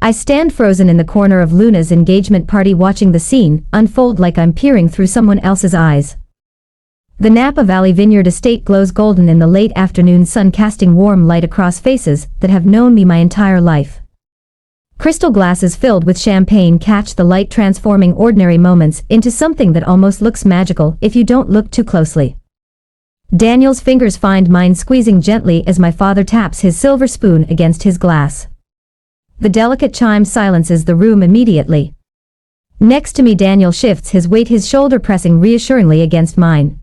I stand frozen in the corner of Luna's engagement party watching the scene unfold like I'm peering through someone else's eyes. The Napa Valley Vineyard estate glows golden in the late afternoon sun, casting warm light across faces that have known me my entire life. Crystal glasses filled with champagne catch the light, transforming ordinary moments into something that almost looks magical if you don't look too closely. Daniel's fingers find mine, squeezing gently as my father taps his silver spoon against his glass. The delicate chime silences the room immediately. Next to me, Daniel shifts his weight, his shoulder pressing reassuringly against mine.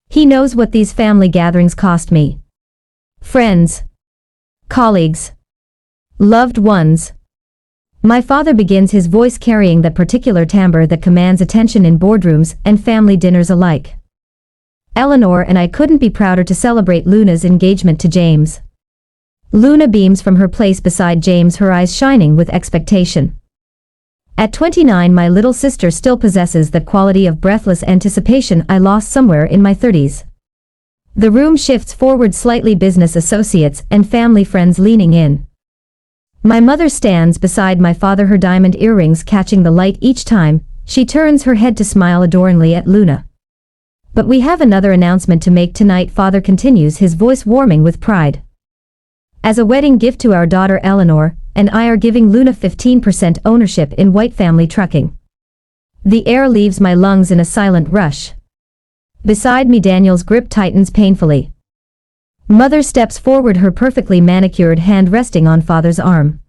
He knows what these family gatherings cost me. Friends, colleagues, loved ones. My father begins, his voice carrying that particular timbre that commands attention in boardrooms and family dinners alike. Eleanor and I couldn't be prouder to celebrate Luna's engagement to James. Luna beams from her place beside James, her eyes shining with expectation. At 29, my little sister still possesses that quality of breathless anticipation I lost somewhere in my 30s. The room shifts forward slightly, business associates and family friends leaning in. My mother stands beside my father, her diamond earrings catching the light each time she turns her head to smile adoringly at Luna. But we have another announcement to make tonight, father continues, his voice warming with pride. As a wedding gift to our daughter Eleanor and I are giving Luna 15% ownership in White Family Trucking. The air leaves my lungs in a silent rush. Beside me, Daniel's grip tightens painfully. Mother steps forward, her perfectly manicured hand resting on father's arm.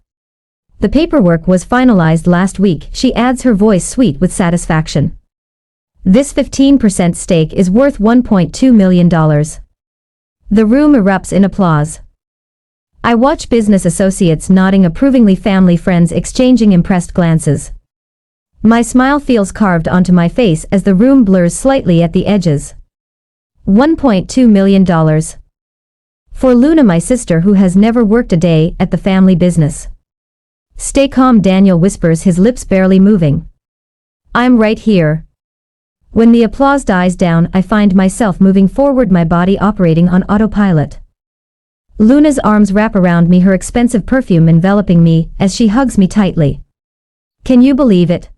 The paperwork was finalized last week, she adds, her voice sweet with satisfaction. This 15% stake is worth $1.2 million. The room erupts in applause. I watch business associates nodding approvingly, family friends exchanging impressed glances. My smile feels carved onto my face as the room blurs slightly at the edges. $1.2 million. For Luna, my sister, who has never worked a day at the family business. Stay calm, Daniel whispers, his lips barely moving. I'm right here. When the applause dies down, I find myself moving forward, my body operating on autopilot. Luna's arms wrap around me, her expensive perfume enveloping me as she hugs me tightly. Can you believe it?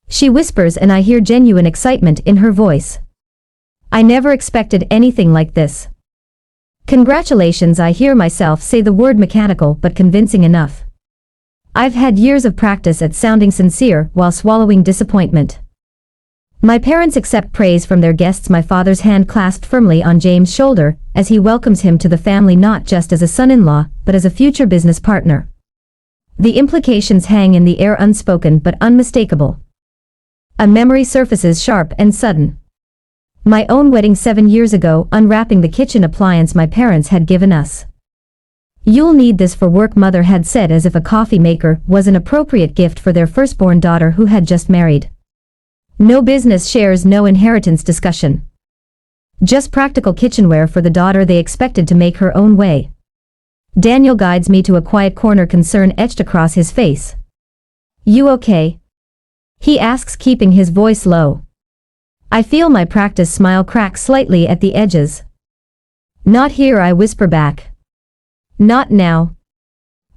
She whispers, and I hear genuine excitement in her voice. I never expected anything like this. Congratulations, I hear myself say, the word mechanical but convincing enough. I've had years of practice at sounding sincere while swallowing disappointment. My parents accept praise from their guests, my father's hand clasped firmly on James' shoulder as he welcomes him to the family, not just as a son-in-law but as a future business partner. The implications hang in the air, unspoken but unmistakable. A memory surfaces, sharp and sudden. My own wedding 7 years ago, unwrapping the kitchen appliance my parents had given us. You'll need this for work, mother had said, as if a coffee maker was an appropriate gift for their firstborn daughter who had just married. No business shares, no inheritance discussion. Just practical kitchenware for the daughter they expected to make her own way. Daniel guides me to a quiet corner, concern etched across his face. You okay? He asks, keeping his voice low. I feel my practice smile crack slightly at the edges. Not here, I whisper back. Not now.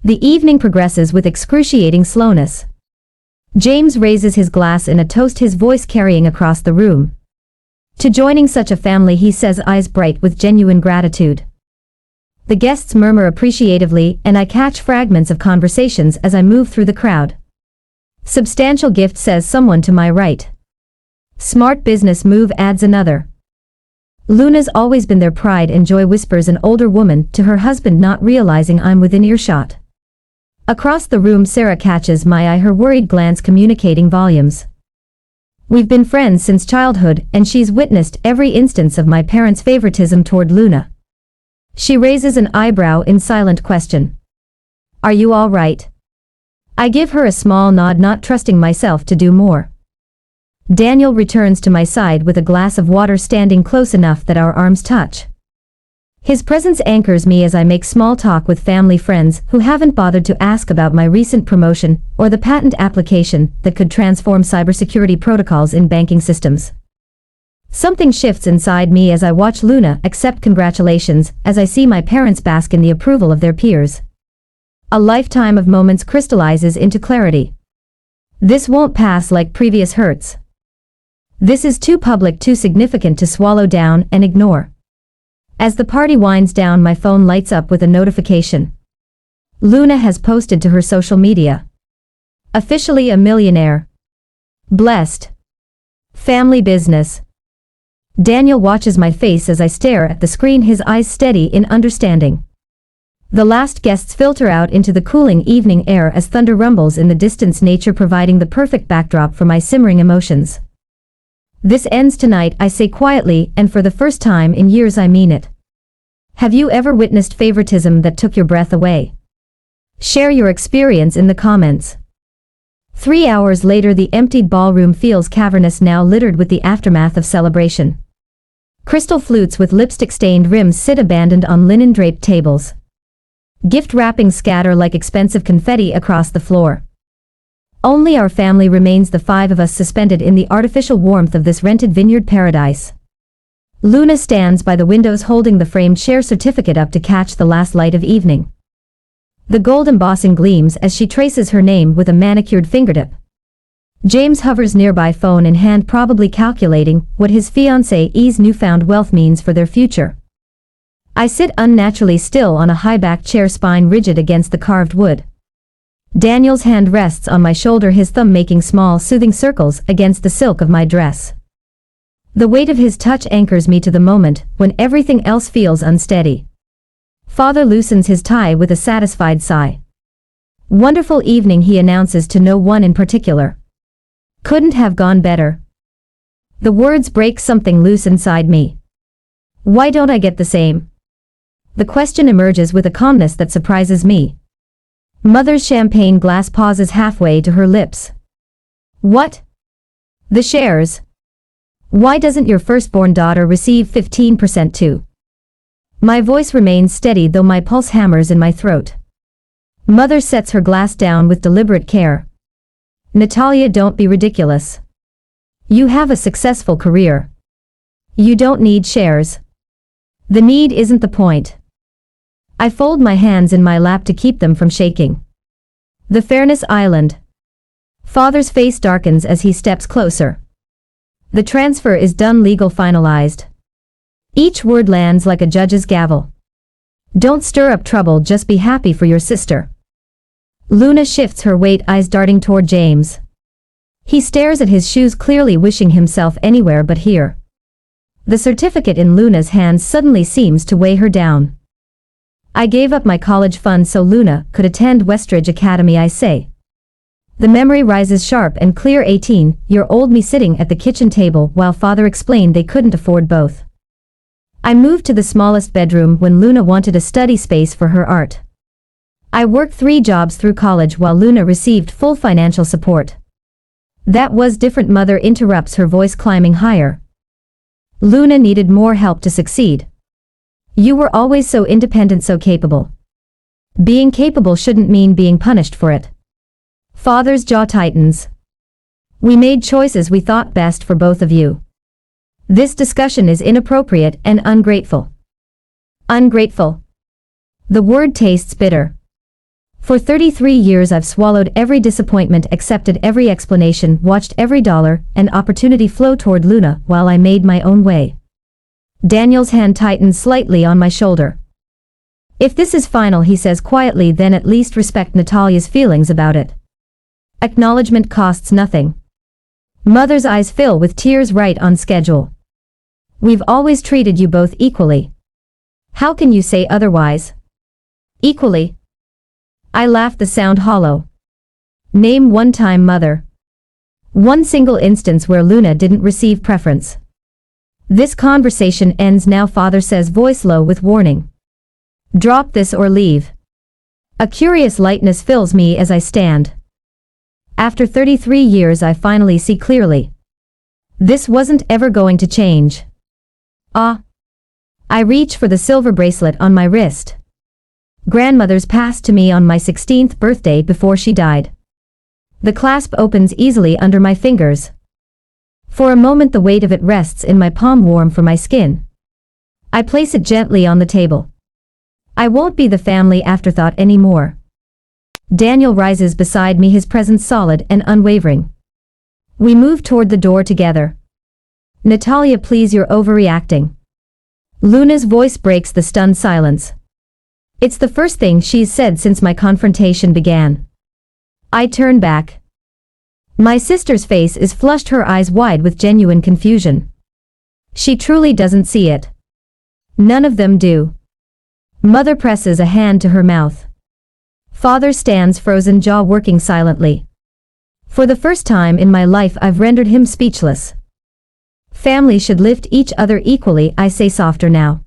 The evening progresses with excruciating slowness. James raises his glass in a toast, his voice carrying across the room. To joining such a family, he says, eyes bright with genuine gratitude. The guests murmur appreciatively, and I catch fragments of conversations as I move through the crowd. Substantial gift, says someone to my right. Smart business move, adds another. Luna's always been their pride and joy, whispers an older woman to her husband, not realizing I'm within earshot. Across the room, Sarah catches my eye, her worried glance communicating volumes. We've been friends since childhood, and she's witnessed every instance of my parents' favoritism toward Luna. She raises an eyebrow in silent question. Are you all right? I give her a small nod, not trusting myself to do more. Daniel returns to my side with a glass of water, standing close enough that our arms touch. His presence anchors me as I make small talk with family friends who haven't bothered to ask about my recent promotion or the patent application that could transform cybersecurity protocols in banking systems. Something shifts inside me as I watch Luna accept congratulations, as I see my parents bask in the approval of their peers. A lifetime of moments crystallizes into clarity. This won't pass like previous hurts. This is too public, too significant to swallow down and ignore. As the party winds down, my phone lights up with a notification. Luna has posted to her social media. Officially a millionaire. Blessed. Family business. Daniel watches my face as I stare at the screen, his eyes steady in understanding. The last guests filter out into the cooling evening air as thunder rumbles in the distance, nature providing the perfect backdrop for my simmering emotions. This ends tonight, I say quietly, and for the first time in years I mean it. Have you ever witnessed favoritism that took your breath away? Share your experience in the comments. 3 hours later, the emptied ballroom feels cavernous, now littered with the aftermath of celebration. Crystal flutes with lipstick-stained rims sit abandoned on linen-draped tables. Gift wrappings scatter like expensive confetti across the floor. Only our family remains, the 5 of us suspended in the artificial warmth of this rented vineyard paradise. Luna stands by the windows holding the framed share certificate up to catch the last light of evening. The gold embossing gleams as she traces her name with a manicured fingertip. James hovers nearby, phone in hand, probably calculating what his fiancée's newfound wealth means for their future. I sit unnaturally still on a high-backed chair, spine rigid against the carved wood. Daniel's hand rests on my shoulder, his thumb making small, soothing circles against the silk of my dress. The weight of his touch anchors me to the moment when everything else feels unsteady. Father loosens his tie with a satisfied sigh. Wonderful evening, he announces to no one in particular. Couldn't have gone better. The words break something loose inside me. Why don't I get the same? The question emerges with a calmness that surprises me. Mother's champagne glass pauses halfway to her lips. What? The shares. Why doesn't your firstborn daughter receive 15% too? My voice remains steady though my pulse hammers in my throat. Mother sets her glass down with deliberate care. Natalia, don't be ridiculous. You have a successful career. You don't need shares. The need isn't the point. I fold my hands in my lap to keep them from shaking. The Fairness Island. Father's face darkens as he steps closer. The transfer is done, legal finalized. Each word lands like a judge's gavel. Don't stir up trouble, just be happy for your sister. Luna shifts her weight, eyes darting toward James. He stares at his shoes, clearly wishing himself anywhere but here. The certificate in Luna's hands suddenly seems to weigh her down. I gave up my college fund so Luna could attend Westridge Academy, I say. The memory rises sharp and clear, 18-year-old me sitting at the kitchen table while father explained they couldn't afford both. I moved to the smallest bedroom when Luna wanted a study space for her art. I worked 3 jobs through college while Luna received full financial support. That was different, mother interrupts, her voice climbing higher. Luna needed more help to succeed. You were always so independent, so capable. Being capable shouldn't mean being punished for it. Father's jaw tightens. We made choices we thought best for both of you. This discussion is inappropriate and ungrateful. Ungrateful. The word tastes bitter. For 33 years I've swallowed every disappointment, accepted every explanation, watched every dollar and opportunity flow toward Luna while I made my own way. Daniel's hand tightens slightly on my shoulder. If this is final, he says quietly, then at least respect Natalia's feelings about it. Acknowledgement costs nothing. Mother's eyes fill with tears, right on schedule. We've always treated you both equally. How can you say otherwise? Equally? I laugh, the sound hollow. Name one time, mother. One single instance where Luna didn't receive preference. This conversation ends now, father says, voice low with warning. Drop this or leave. A curious lightness fills me as I stand. After 33 years I finally see clearly. This wasn't ever going to change. Ah. I reach for the silver bracelet on my wrist. Grandmother's passed to me on my 16th birthday before she died. The clasp opens easily under my fingers. For a moment the weight of it rests in my palm, warm for my skin. I place it gently on the table. I won't be the family afterthought anymore. Daniel rises beside me, his presence solid and unwavering. We move toward the door together. Natalia, please, you're overreacting. Luna's voice breaks the stunned silence. It's the first thing she's said since my confrontation began. I turn back. My sister's face is flushed, her eyes wide with genuine confusion. She truly doesn't see it. None of them do. Mother presses a hand to her mouth. Father stands frozen, jaw working silently. For the first time in my life, I've rendered him speechless. Family should lift each other equally, I say softer now.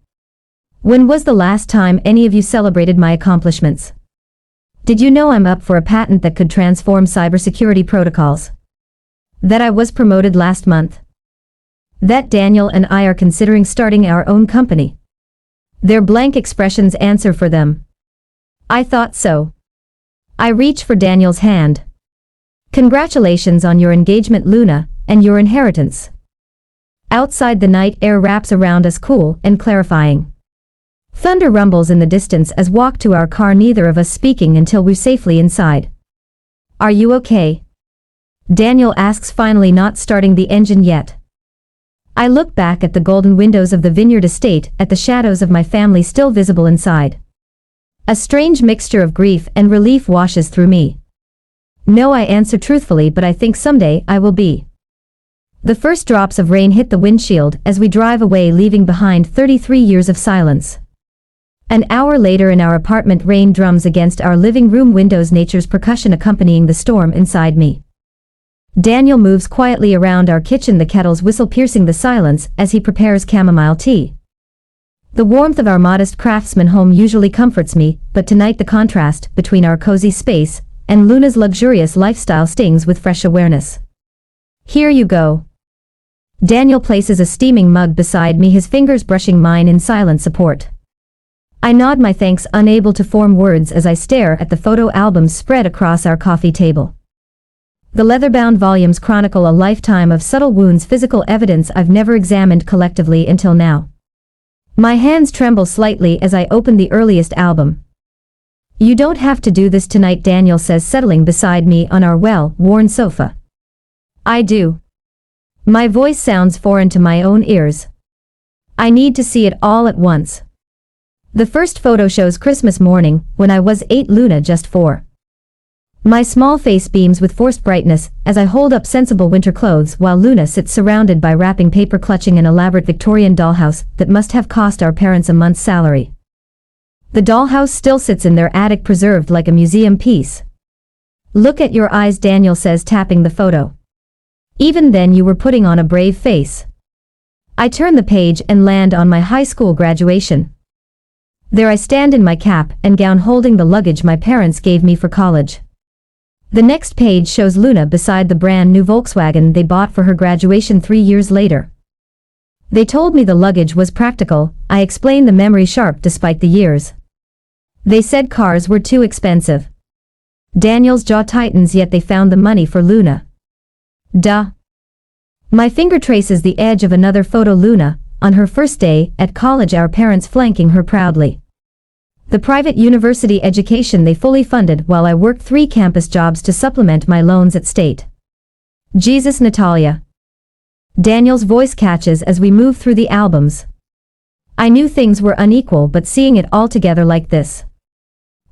When was the last time any of you celebrated my accomplishments? Did you know I'm up for a patent that could transform cybersecurity protocols? That I was promoted last month? That Daniel and I are considering starting our own company? Their blank expressions answer for them. I thought so. I reach for Daniel's hand. Congratulations on your engagement, Luna, and your inheritance. Outside, the night air wraps around us, cool and clarifying. Thunder rumbles in the distance as walk to our car, neither of us speaking until we're safely inside. Are you okay? Daniel asks, finally not starting the engine yet. I look back at the golden windows of the vineyard estate, at the shadows of my family still visible inside. A strange mixture of grief and relief washes through me. No, I answer truthfully, but I think someday I will be. The first drops of rain hit the windshield as we drive away, leaving behind 33 years of silence. An hour later in our apartment, rain drums against our living room windows, nature's percussion accompanying the storm inside me. Daniel moves quietly around our kitchen, the kettle's whistle piercing the silence as he prepares chamomile tea. The warmth of our modest craftsman home usually comforts me, but tonight the contrast between our cozy space and Luna's luxurious lifestyle stings with fresh awareness. Here you go. Daniel places a steaming mug beside me, his fingers brushing mine in silent support. I nod my thanks, unable to form words as I stare at the photo albums spread across our coffee table. The leather-bound volumes chronicle a lifetime of subtle wounds, physical evidence I've never examined collectively until now. My hands tremble slightly as I open the earliest album. You don't have to do this tonight, Daniel says, settling beside me on our well-worn sofa. I do. My voice sounds foreign to my own ears. I need to see it all at once. The first photo shows Christmas morning, when I was 8, Luna just 4. My small face beams with forced brightness as I hold up sensible winter clothes while Luna sits surrounded by wrapping paper, clutching an elaborate Victorian dollhouse that must have cost our parents a month's salary. The dollhouse still sits in their attic, preserved like a museum piece. Look at your eyes, Daniel says, tapping the photo. Even then you were putting on a brave face. I turn the page and land on my high school graduation. There I stand in my cap and gown, holding the luggage my parents gave me for college. The next page shows Luna beside the brand new Volkswagen they bought for her graduation 3 years later. They told me the luggage was practical, I explained, the memory sharp despite the years. They said cars were too expensive. Daniel's jaw tightens, yet they found the money for Luna. Duh. My finger traces the edge of another photo, Luna, on her first day at college, our parents flanking her proudly. The private university education they fully funded while I worked 3 campus jobs to supplement my loans at state. Jesus, Natalia. Daniel's voice catches as we move through the albums. I knew things were unequal, but seeing it all together like this.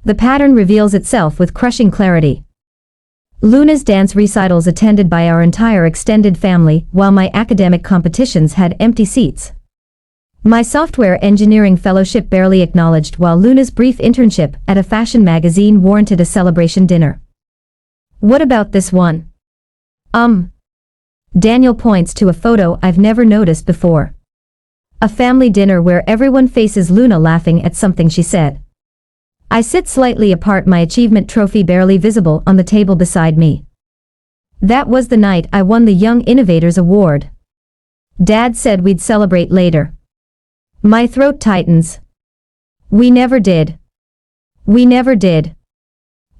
The pattern reveals itself with crushing clarity. Luna's dance recitals attended by our entire extended family, while my academic competitions had empty seats. My software engineering fellowship barely acknowledged, while Luna's brief internship at a fashion magazine warranted a celebration dinner. What about this one? Daniel points to a photo I've never noticed before. A family dinner where everyone faces Luna laughing at something she said. I sit slightly apart, my achievement trophy barely visible on the table beside me. That was the night I won the Young Innovators Award. Dad said we'd celebrate later. My throat tightens. We never did. We never did.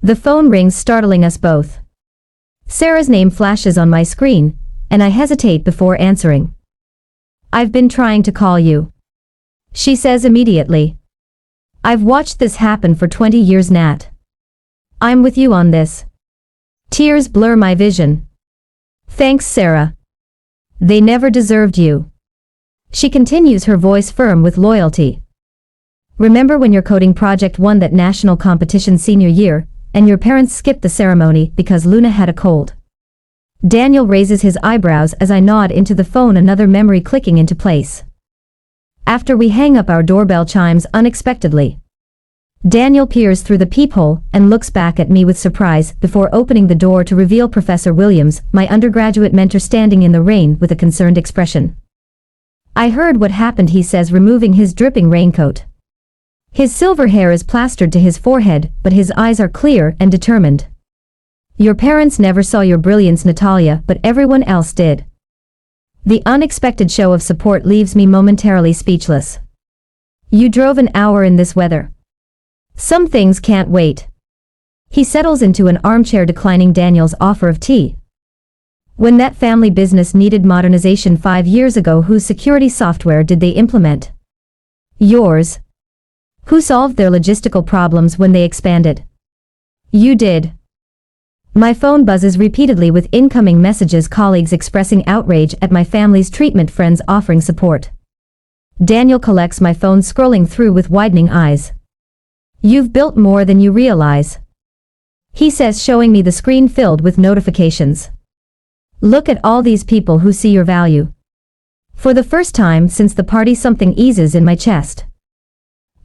The phone rings, startling us both. Sarah's name flashes on my screen, and I hesitate before answering. I've been trying to call you, she says immediately. I've watched this happen for 20 years, Nat. I'm with you on this. Tears blur my vision. Thanks, Sarah. They never deserved you. She continues, her voice firm with loyalty. Remember when your coding project won that national competition senior year, and your parents skipped the ceremony because Luna had a cold? Daniel raises his eyebrows as I nod into the phone, another memory clicking into place. After we hang up, our doorbell chimes unexpectedly. Daniel peers through the peephole and looks back at me with surprise before opening the door to reveal Professor Williams, my undergraduate mentor, standing in the rain with a concerned expression. I heard what happened, he says, removing his dripping raincoat. His silver hair is plastered to his forehead, but his eyes are clear and determined. Your parents never saw your brilliance, Natalia, but everyone else did. The unexpected show of support leaves me momentarily speechless. You drove an hour in this weather. Some things can't wait. He settles into an armchair, declining Daniel's offer of tea. When that family business needed modernization 5 years ago, whose security software did they implement? Yours. Who solved their logistical problems when they expanded? You did. My phone buzzes repeatedly with incoming messages, colleagues expressing outrage at my family's treatment, friends offering support. Daniel collects my phone, scrolling through with widening eyes. You've built more than you realize, he says, showing me the screen filled with notifications. Look at all these people who see your value. For the first time since the party, something eases in my chest.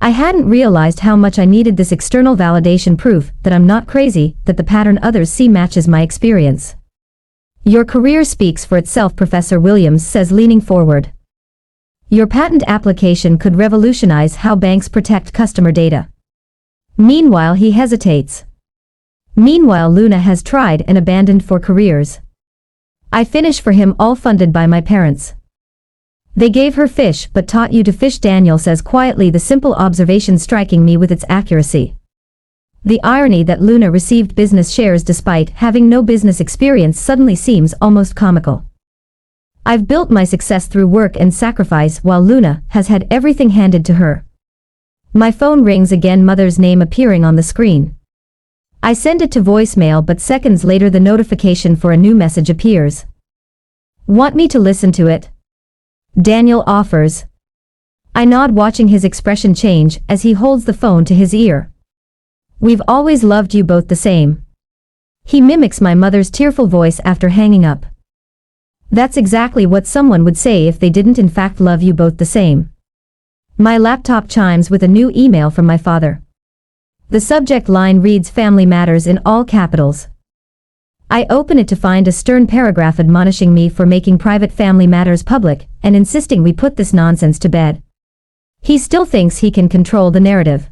I hadn't realized how much I needed this external validation, proof that I'm not crazy, that the pattern others see matches my experience. Your career speaks for itself, Professor Williams says, leaning forward. Your patent application could revolutionize how banks protect customer data. Meanwhile, he hesitates. Meanwhile, Luna has tried and abandoned 4 careers. I finish for him, all funded by my parents. They gave her fish but taught you to fish, Daniel says quietly, the simple observation striking me with its accuracy. The irony that Luna received business shares despite having no business experience suddenly seems almost comical. I've built my success through work and sacrifice, while Luna has had everything handed to her. My phone rings again, mother's name appearing on the screen. I send it to voicemail, but seconds later the notification for a new message appears. Want me to listen to it? Daniel offers. I nod, watching his expression change as he holds the phone to his ear. We've always loved you both the same. He mimics my mother's tearful voice after hanging up. That's exactly what someone would say if they didn't in fact love you both the same. My laptop chimes with a new email from my father. The subject line reads Family Matters in all capitals. I open it to find a stern paragraph admonishing me for making private family matters public and insisting we put this nonsense to bed. He still thinks he can control the narrative.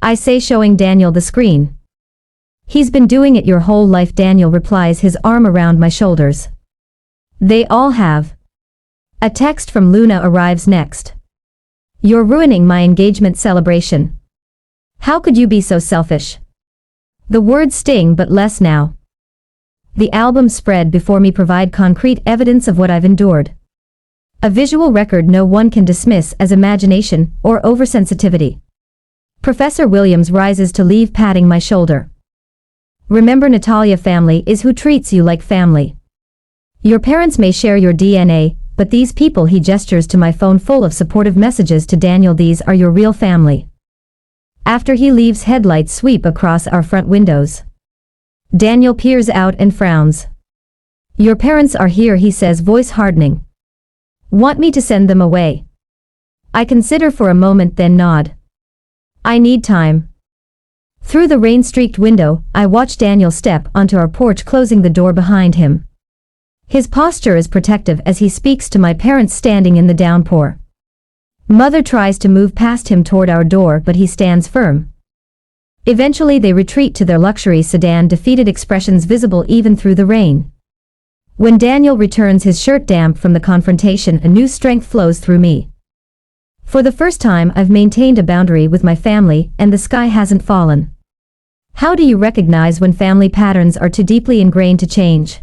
I say, showing Daniel the screen. He's been doing it your whole life, Daniel replies, his arm around my shoulders. They all have. A text from Luna arrives next. You're ruining my engagement celebration. How could you be so selfish? The words sting, but less now. The albums spread before me provide concrete evidence of what I've endured. A visual record no one can dismiss as imagination or oversensitivity. Professor Williams rises to leave, patting my shoulder. Remember, Natalia, family is who treats you like family. Your parents may share your DNA, but these people, he gestures to my phone full of supportive messages to Daniel, these are your real family. After he leaves, headlights sweep across our front windows. Daniel peers out and frowns. Your parents are here, he says, voice hardening. Want me to send them away? I consider for a moment, then nod. I need time. Through the rain-streaked window, I watch Daniel step onto our porch, closing the door behind him. His posture is protective as he speaks to my parents standing in the downpour. Mother tries to move past him toward our door, but he stands firm. Eventually they retreat to their luxury sedan, defeated expressions visible even through the rain. When Daniel returns, his shirt damp from the confrontation, a new strength flows through me. For the first time, I've maintained a boundary with my family, and the sky hasn't fallen. How do you recognize when family patterns are too deeply ingrained to change?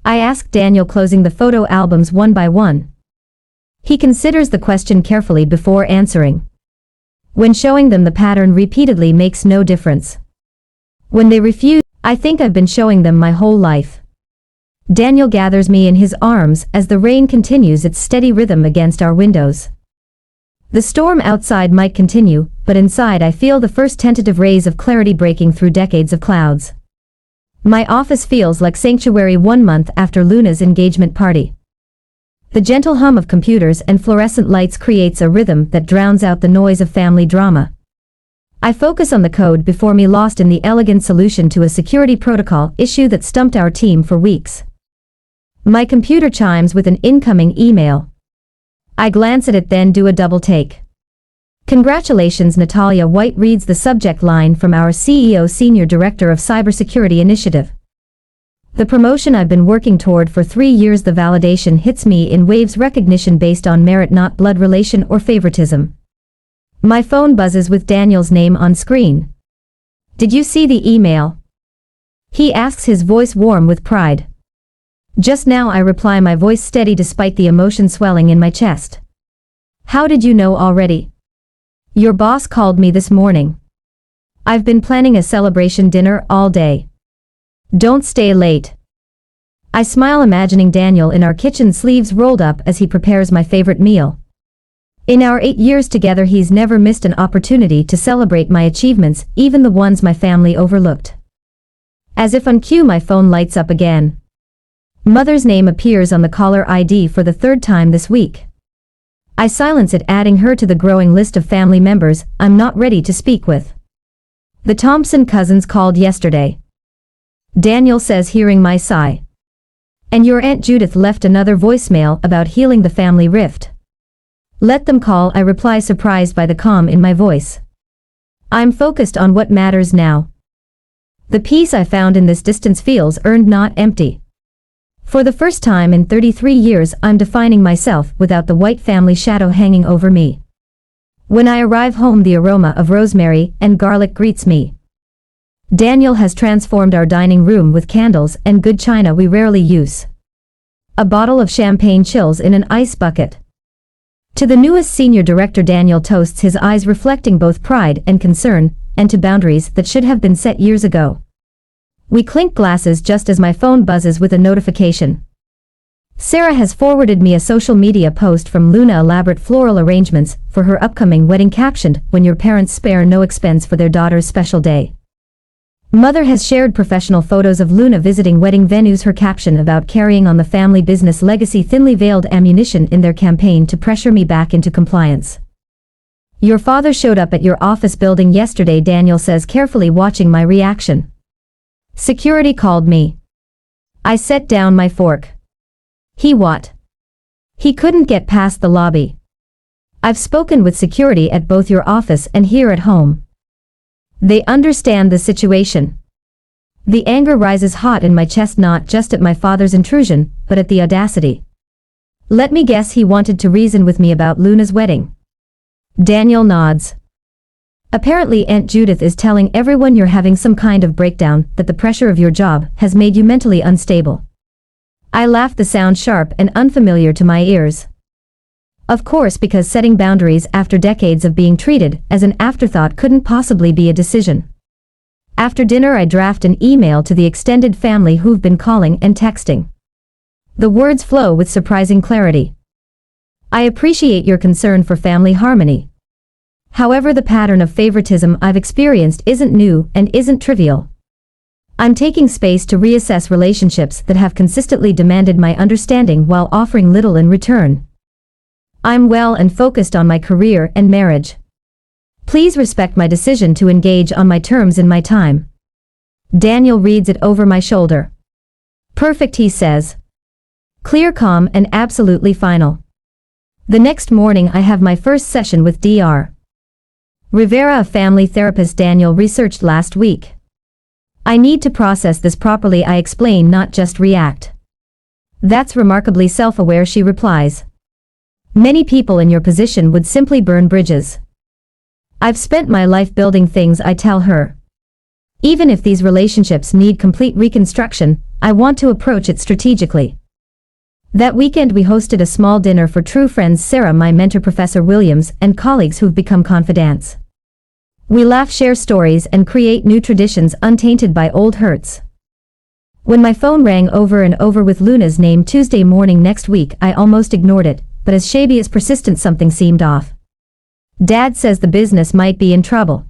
I ask Daniel, closing the photo albums one by one. He considers the question carefully before answering. When showing them the pattern repeatedly makes no difference. When they refuse, I think I've been showing them my whole life. Daniel gathers me in his arms as the rain continues its steady rhythm against our windows. The storm outside might continue, but inside I feel the first tentative rays of clarity breaking through decades of clouds. My office feels like sanctuary 1 month after Luna's engagement party. The gentle hum of computers and fluorescent lights creates a rhythm that drowns out the noise of family drama. I focus on the code before me, lost in the elegant solution to a security protocol issue that stumped our team for weeks. My computer chimes with an incoming email. I glance at it, then do a double take. Congratulations, Natalia White reads the subject line from our CEO, Senior Director of Cybersecurity Initiative. The promotion I've been working toward for 3 years. The validation hits me in waves, recognition based on merit, not blood relation or favoritism. My phone buzzes with Daniel's name on screen. Did you see the email? He asks, his voice warm with pride. Just now, I reply, my voice steady despite the emotion swelling in my chest. How did you know already? Your boss called me this morning. I've been planning a celebration dinner all day. Don't stay late. I smile, imagining Daniel in our kitchen, sleeves rolled up as he prepares my favorite meal. In our 8 years together, he's never missed an opportunity to celebrate my achievements, even the ones my family overlooked. As if on cue, my phone lights up again. Mother's name appears on the caller ID for the 3rd time this week. I silence it, adding her to the growing list of family members I'm not ready to speak with. The Thompson cousins called yesterday. Daniel says, hearing my sigh. And your Aunt Judith left another voicemail about healing the family rift. Let them call, I reply, surprised by the calm in my voice. I'm focused on what matters now. The peace I found in this distance feels earned, not empty. For the first time in 33 years, I'm defining myself without the White family shadow hanging over me. When I arrive home, the aroma of rosemary and garlic greets me. Daniel has transformed our dining room with candles and good china we rarely use. A bottle of champagne chills in an ice bucket. To the newest senior director, Daniel toasts, his eyes reflecting both pride and concern, and to boundaries that should have been set years ago. We clink glasses just as my phone buzzes with a notification. Sarah has forwarded me a social media post from Luna, elaborate floral arrangements for her upcoming wedding, captioned, "When your parents spare no expense for their daughter's special day." Mother has shared professional photos of Luna visiting wedding venues, her caption about carrying on the family business legacy, thinly veiled ammunition in their campaign to pressure me back into compliance. Your father showed up at your office building yesterday, Daniel says, carefully watching my reaction. Security called me. I set down my fork. He what? He couldn't get past the lobby. I've spoken with security at both your office and here at home. They understand the situation. The anger rises hot in my chest, not just at my father's intrusion, but at the audacity. Let me guess, he wanted to reason with me about Luna's wedding. Daniel nods. Apparently Aunt Judith is telling everyone you're having some kind of breakdown, that the pressure of your job has made you mentally unstable. I laugh, the sound sharp and unfamiliar to my ears. Of course, because setting boundaries after decades of being treated as an afterthought couldn't possibly be a decision. After dinner, I draft an email to the extended family who've been calling and texting. The words flow with surprising clarity. I appreciate your concern for family harmony. However, the pattern of favoritism I've experienced isn't new and isn't trivial. I'm taking space to reassess relationships that have consistently demanded my understanding while offering little in return. I'm well and focused on my career and marriage. Please respect my decision to engage on my terms in my time. Daniel reads it over my shoulder. Perfect, he says. Clear, calm, and absolutely final. The next morning, I have my first session with Dr. Rivera, a family therapist Daniel researched last week. I need to process this properly, I explain, not just react. That's remarkably self-aware, she replies. Many people in your position would simply burn bridges. I've spent my life building things, I tell her. Even if these relationships need complete reconstruction, I want to approach it strategically. That weekend we hosted a small dinner for true friends, Sarah, my mentor, Professor Williams, and colleagues who've become confidants. We laugh, share stories, and create new traditions untainted by old hurts. When my phone rang over and over with Luna's name Tuesday morning next week, I almost ignored it, but as shabby as persistent, something seemed off. Dad says the business might be in trouble.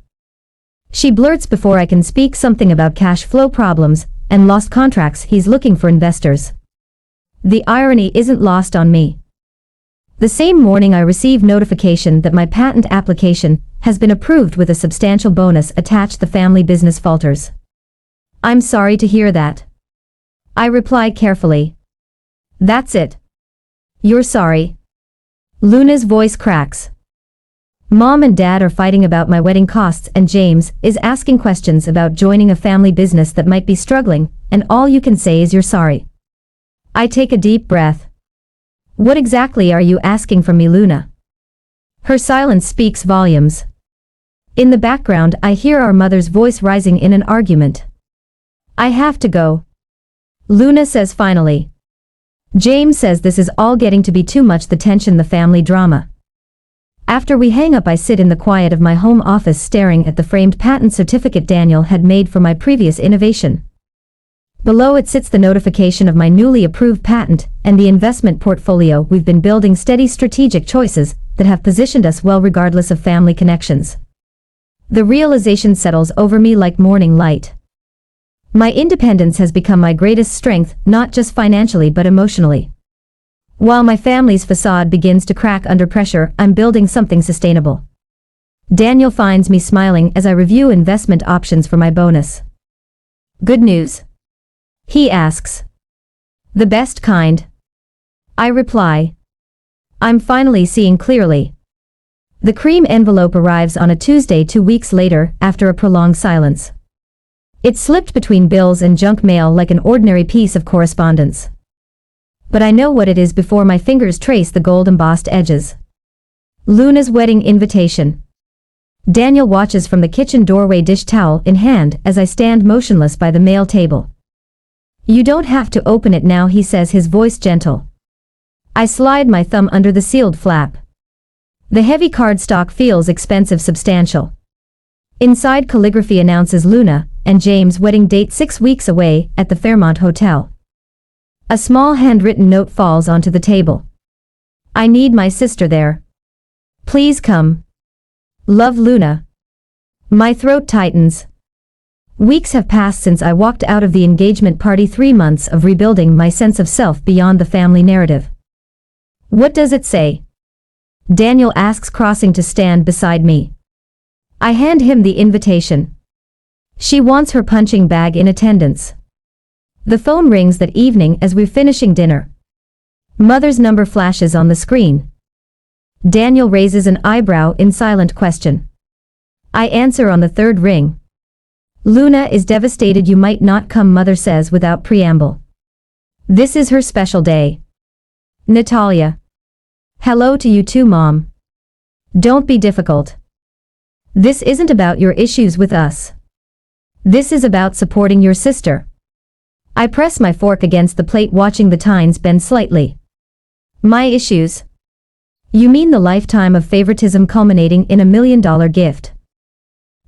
She blurts before I can speak something about cash flow problems and lost contracts. He's looking for investors. The irony isn't lost on me. The same morning I receive notification that my patent application has been approved with a substantial bonus attached. The family business falters. I'm sorry to hear that. I reply carefully. That's it. You're sorry. Luna's voice cracks. Mom and Dad are fighting about my wedding costs, and James is asking questions about joining a family business that might be struggling, and all you can say is you're sorry. I take a deep breath. What exactly are you asking from me, Luna? Her silence speaks volumes. In the background, I hear our mother's voice rising in an argument. I have to go, Luna says finally. James says this is all getting to be too much, the tension, the family drama. After we hang up, I sit in the quiet of my home office staring at the framed patent certificate Daniel had made for my previous innovation. Below it sits the notification of my newly approved patent and the investment portfolio we've been building, steady strategic choices that have positioned us well regardless of family connections. The realization settles over me like morning light. My independence has become my greatest strength, not just financially but emotionally. While my family's facade begins to crack under pressure, I'm building something sustainable. Daniel finds me smiling as I review investment options for my bonus. Good news? He asks. The best kind. I reply. I'm finally seeing clearly. The cream envelope arrives on a Tuesday 2 weeks later, after a prolonged silence. It slipped between bills and junk mail like an ordinary piece of correspondence. But I know what it is before my fingers trace the gold embossed edges. Luna's wedding invitation. Daniel watches from the kitchen doorway, dish towel in hand, as I stand motionless by the mail table. You don't have to open it now, he says, his voice gentle. I slide my thumb under the sealed flap. The heavy cardstock feels expensive, substantial. Inside, calligraphy announces Luna and James' wedding date 6 weeks away at the Fairmont Hotel. A small handwritten note falls onto the table. I need my sister there. Please come. Love, Luna. My throat tightens. Weeks have passed since I walked out of the engagement party, 3 months of rebuilding my sense of self beyond the family narrative. What does it say? Daniel asks, crossing to stand beside me. I hand him the invitation. She wants her punching bag in attendance. The phone rings that evening as we're finishing dinner. Mother's number flashes on the screen. Daniel raises an eyebrow in silent question. I answer on the third ring. Luna is devastated. You might not come, Mother says without preamble. This is her special day. Natalia. Hello to you too, Mom. Don't be difficult. This isn't about your issues with us. This is about supporting your sister. I press my fork against the plate, watching the tines bend slightly. My issues? You mean the lifetime of favoritism culminating in $1 million gift?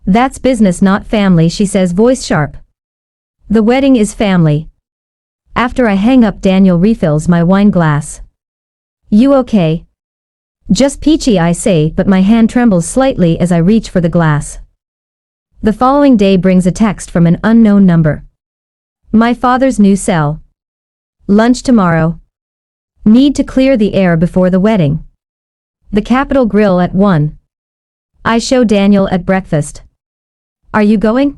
That's business, not family, she says, voice sharp. The wedding is family. After I hang up, Daniel refills my wine glass. You okay? Just peachy, I say, but my hand trembles slightly as I reach for the glass. The following day brings a text from an unknown number. My father's new cell. Lunch tomorrow. Need to clear the air before the wedding. The Capitol Grill at 1. I show Daniel at breakfast. Are you going?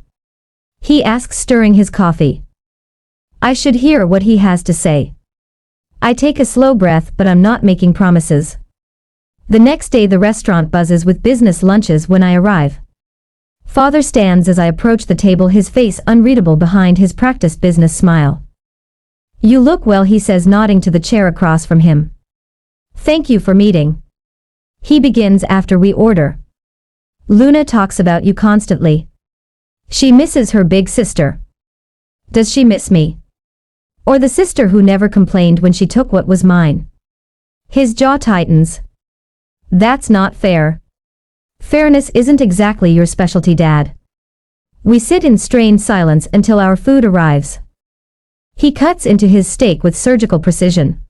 He asks, stirring his coffee. I should hear what he has to say. I take a slow breath, but I'm not making promises. The next day the restaurant buzzes with business lunches when I arrive. Father stands as I approach the table, his face unreadable behind his practiced business smile. You look well, he says, nodding to the chair across from him. Thank you for meeting. He begins after we order. Luna talks about you constantly. She misses her big sister. Does she miss me? Or the sister who never complained when she took what was mine? His jaw tightens. That's not fair. Fairness isn't exactly your specialty, Dad. We sit in strained silence until our food arrives. He cuts into his steak with surgical precision.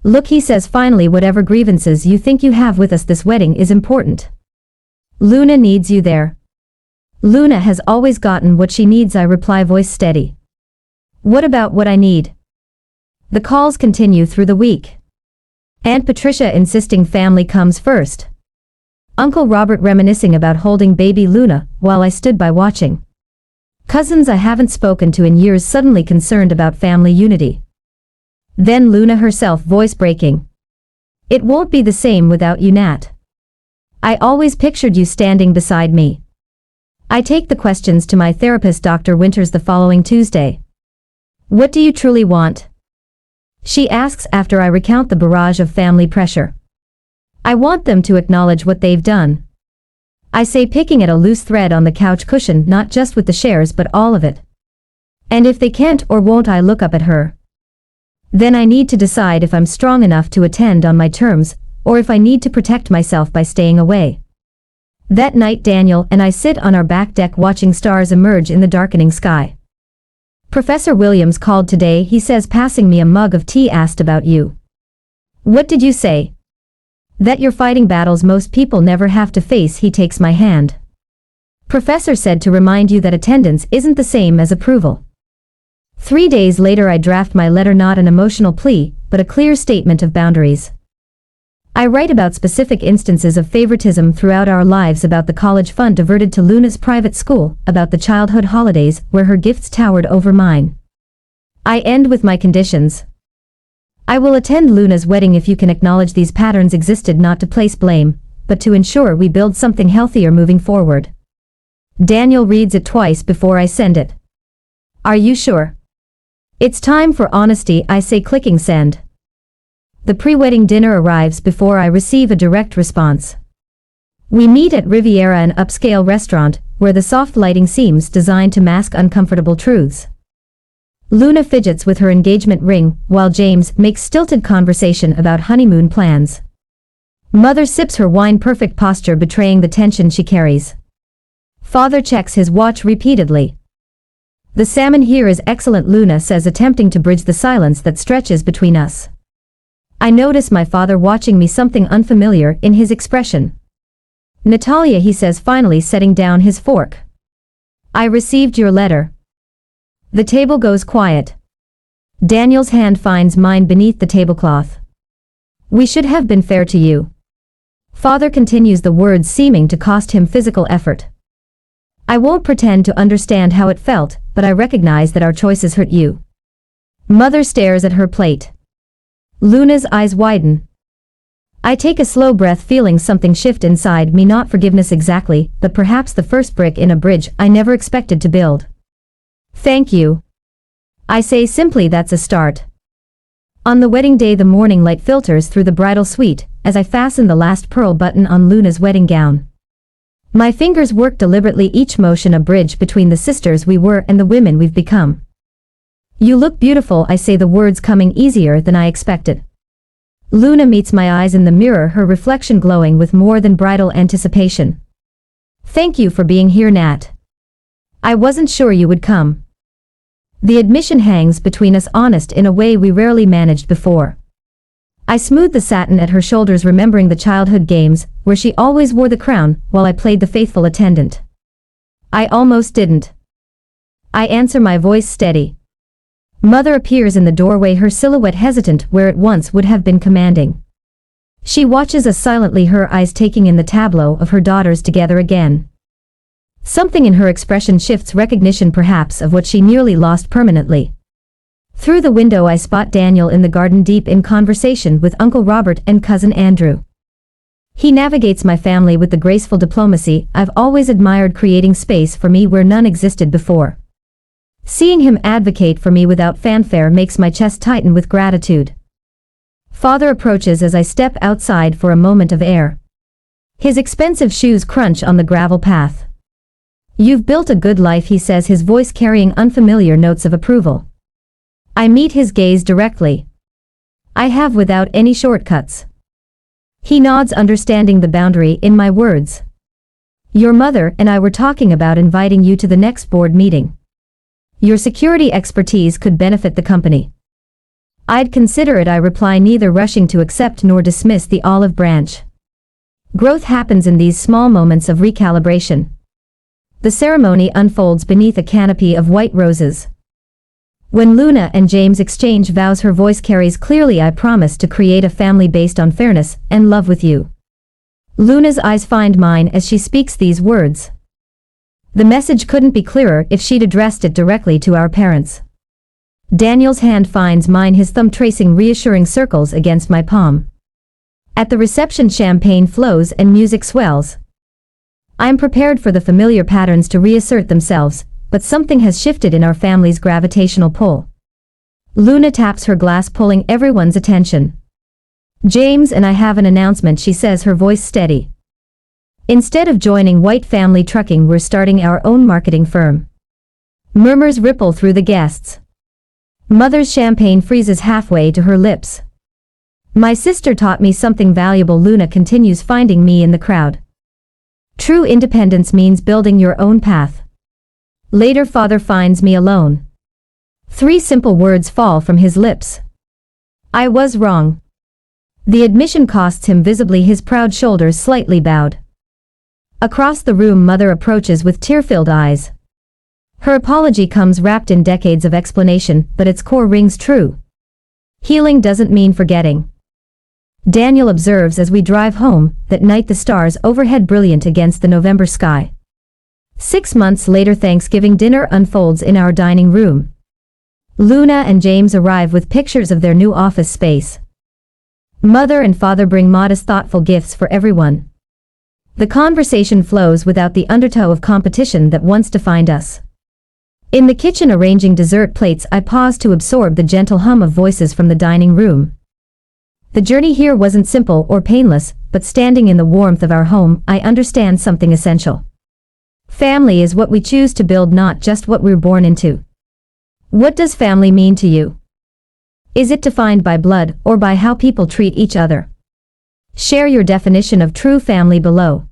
Look, he says finally, whatever grievances you think you have with us, this wedding is important. Luna needs you there. Luna has always gotten what she needs, I reply, voice steady. What about what I need? The calls continue through the week. Aunt Patricia insisting family comes first. Uncle Robert reminiscing about holding baby Luna while I stood by watching. Cousins I haven't spoken to in years suddenly concerned about family unity. Then Luna herself, voice breaking. It won't be the same without you, Nat. I always pictured you standing beside me. I take the questions to my therapist, Dr. Winters, the following Tuesday. What do you truly want? She asks after I recount the barrage of family pressure. I want them to acknowledge what they've done. I say, picking at a loose thread on the couch cushion, not just with the shares but all of it. And if they can't or won't, I look up at her. Then I need to decide if I'm strong enough to attend on my terms, or if I need to protect myself by staying away. That night Daniel and I sit on our back deck watching stars emerge in the darkening sky. Professor Williams called today, he says, passing me a mug of tea, asked about you. What did you say? That you're fighting battles most people never have to face. He takes my hand. Professor said to remind you that attendance isn't the same as approval. 3 days later I draft my letter, not an emotional plea, but a clear statement of boundaries. I write about specific instances of favoritism throughout our lives, about the college fund diverted to Luna's private school, about the childhood holidays where her gifts towered over mine. I end with my conditions. I will attend Luna's wedding if you can acknowledge these patterns existed, not to place blame, but to ensure we build something healthier moving forward. Daniel reads it twice before I send it. Are you sure? It's time for honesty, I say, clicking send. The pre-wedding dinner arrives before I receive a direct response. We meet at Riviera, an upscale restaurant, where the soft lighting seems designed to mask uncomfortable truths. Luna fidgets with her engagement ring, while James makes stilted conversation about honeymoon plans. Mother sips her wine, perfect posture betraying the tension she carries. Father checks his watch repeatedly. The salmon here is excellent, Luna says, attempting to bridge the silence that stretches between us. I notice my father watching me, something unfamiliar in his expression. Natalia, he says, finally setting down his fork. I received your letter. The table goes quiet. Daniel's hand finds mine beneath the tablecloth. We should have been fair to you. Father continues, the words seeming to cost him physical effort. I won't pretend to understand how it felt, but I recognize that our choices hurt you. Mother stares at her plate. Luna's eyes widen. I take a slow breath, feeling something shift inside me, not forgiveness exactly, but perhaps the first brick in a bridge I never expected to build. Thank you. I say simply, that's a start. On the wedding day, the morning light filters through the bridal suite as I fasten the last pearl button on Luna's wedding gown. My fingers work deliberately, each motion a bridge between the sisters we were and the women we've become. You look beautiful, I say, the words coming easier than I expected. Luna meets my eyes in the mirror, her reflection glowing with more than bridal anticipation. Thank you for being here, Nat. I wasn't sure you would come. The admission hangs between us, honest in a way we rarely managed before. I smooth the satin at her shoulders, remembering the childhood games where she always wore the crown while I played the faithful attendant. I almost didn't. I answer, my voice steady. Mother appears in the doorway, her silhouette hesitant where it once would have been commanding. She watches us silently, her eyes taking in the tableau of her daughters together again. Something in her expression shifts, recognition perhaps of what she nearly lost permanently. Through the window I spot Daniel in the garden, deep in conversation with Uncle Robert and Cousin Andrew. He navigates my family with the graceful diplomacy I've always admired, creating space for me where none existed before. Seeing him advocate for me without fanfare makes my chest tighten with gratitude. Father approaches as I step outside for a moment of air. His expensive shoes crunch on the gravel path. You've built a good life, he says, his voice carrying unfamiliar notes of approval. I meet his gaze directly. I have, without any shortcuts. He nods, understanding the boundary in my words. Your mother and I were talking about inviting you to the next board meeting. Your security expertise could benefit the company. I'd consider it, I reply, neither rushing to accept nor dismiss the olive branch. Growth happens in these small moments of recalibration. The ceremony unfolds beneath a canopy of white roses. When Luna and James exchange vows, her voice carries clearly, I promise to create a family based on fairness and love with you. Luna's eyes find mine as she speaks these words. The message couldn't be clearer if she'd addressed it directly to our parents. Daniel's hand finds mine, his thumb tracing reassuring circles against my palm. At the reception, champagne flows and music swells. I'm prepared for the familiar patterns to reassert themselves, but something has shifted in our family's gravitational pull. Luna taps her glass, pulling everyone's attention. James and I have an announcement, she says, her voice steady. Instead of joining White Family Trucking, we're starting our own marketing firm. Murmurs ripple through the guests. Mother's champagne freezes halfway to her lips. My sister taught me something valuable, Luna continues, finding me in the crowd. True independence means building your own path. Later, father finds me alone. 3 simple words fall from his lips. I was wrong. The admission costs him visibly, his proud shoulders slightly bowed. Across the room, mother approaches with tear-filled eyes. Her apology comes wrapped in decades of explanation, but its core rings true. Healing doesn't mean forgetting. Daniel observes as we drive home, that night the stars overhead brilliant against the November sky. 6 months later, Thanksgiving dinner unfolds in our dining room. Luna and James arrive with pictures of their new office space. Mother and father bring modest, thoughtful gifts for everyone. The conversation flows without the undertow of competition that once defined us. In the kitchen, arranging dessert plates, I pause to absorb the gentle hum of voices from the dining room. The journey here wasn't simple or painless, but standing in the warmth of our home, I understand something essential. Family is what we choose to build, not just what we're born into. What does family mean to you? Is it defined by blood or by how people treat each other? Share your definition of true family below.